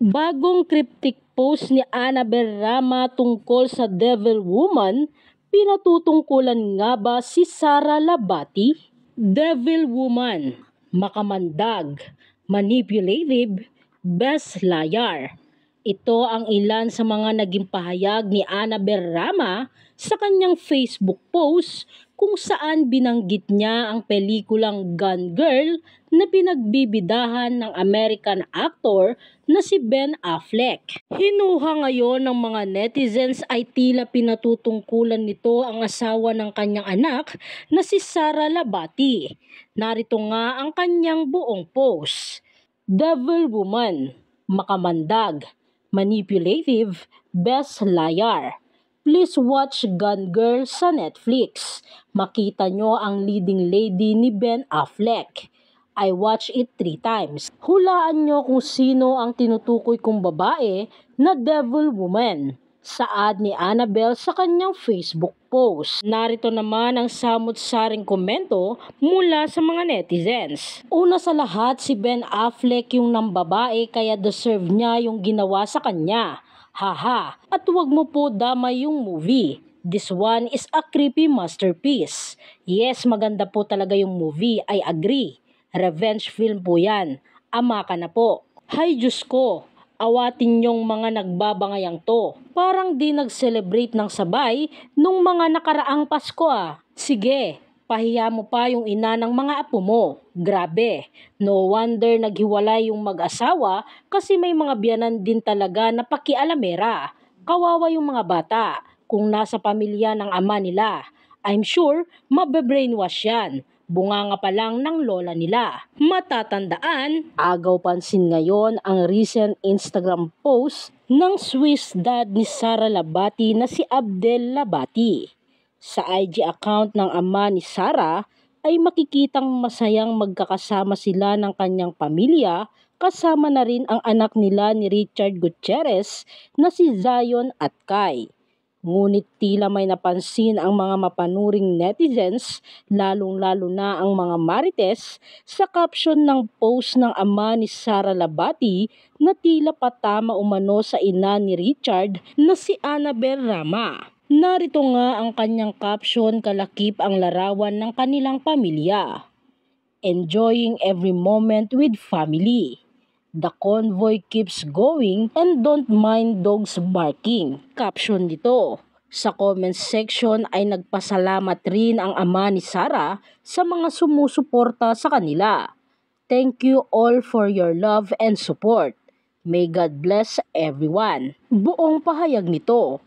Bagong cryptic post ni Annabel Rama tungkol sa Devil Woman, pinatutungkulan nga ba si Sara Labati? Devil Woman, makamandag, manipulative, best liar. Ito ang ilan sa mga naging pahayag ni Annabel Rama sa kanyang Facebook post kung saan binanggit niya ang pelikulang Gone Girl na pinagbibidahan ng American actor na si Ben Affleck. Hinuha ngayon ng mga netizens ay tila pinatutungkulan nito ang asawa ng kanyang anak na si Sara Labati. Narito nga ang kanyang buong post. Devil Woman, makamandag, manipulative, best liar. Please watch Gone Girl sa Netflix. Makita nyo ang leading lady ni Ben Affleck. I watched it 3 times. Hulaan nyo kung sino ang tinutukoy kong babae na Devil Woman. Saad ni Annabel sa kanyang Facebook post. Narito naman ang samot-saring komento mula sa mga netizens. Una sa lahat, si Ben Affleck yung nambabae kaya deserve niya yung ginawa sa kanya. Haha, at huwag mo po damay yung movie. This one is a creepy masterpiece. Yes, maganda po talaga yung movie, I agree. Revenge film po yan. Ama ka na po. Hay Diyos ko, awatin yung mga nagbabangayang to. Parang di nag-celebrate ng sabay nung mga nakaraang Pasko ah. Sige, pahiya mo pa yung ina ng mga apo mo. Grabe, no wonder naghiwalay yung mag-asawa kasi may mga biyanan din talaga na pakialamera. Kawawa yung mga bata kung nasa pamilya ng ama nila. I'm sure mabe-brainwash yan. Bunganga pa lang ng lola nila. Matatandaan, agaw pansin ngayon ang recent Instagram post ng Swiss dad ni Sara Labati na si Abdel Labati. Sa IG account ng ama ni Sara ay makikitang masayang magkakasama sila ng kanyang pamilya, kasama na rin ang anak nila ni Richard Gutierrez na si Zion at Kai. Ngunit tila may napansin ang mga mapanuring netizens, lalong-lalo na ang mga marites, sa caption ng post ng ama ni Sara Labati na tila patama umano sa ina ni Richard na si Annabel Rama. Narito nga ang kanyang caption, kalakip ang larawan ng kanilang pamilya. Enjoying every moment with family. The convoy keeps going and don't mind dogs barking. Caption dito. Sa comment section ay nagpasalamat rin ang ama ni Sara sa mga sumusuporta sa kanila. Thank you all for your love and support. May God bless everyone. Buong pahayag nito.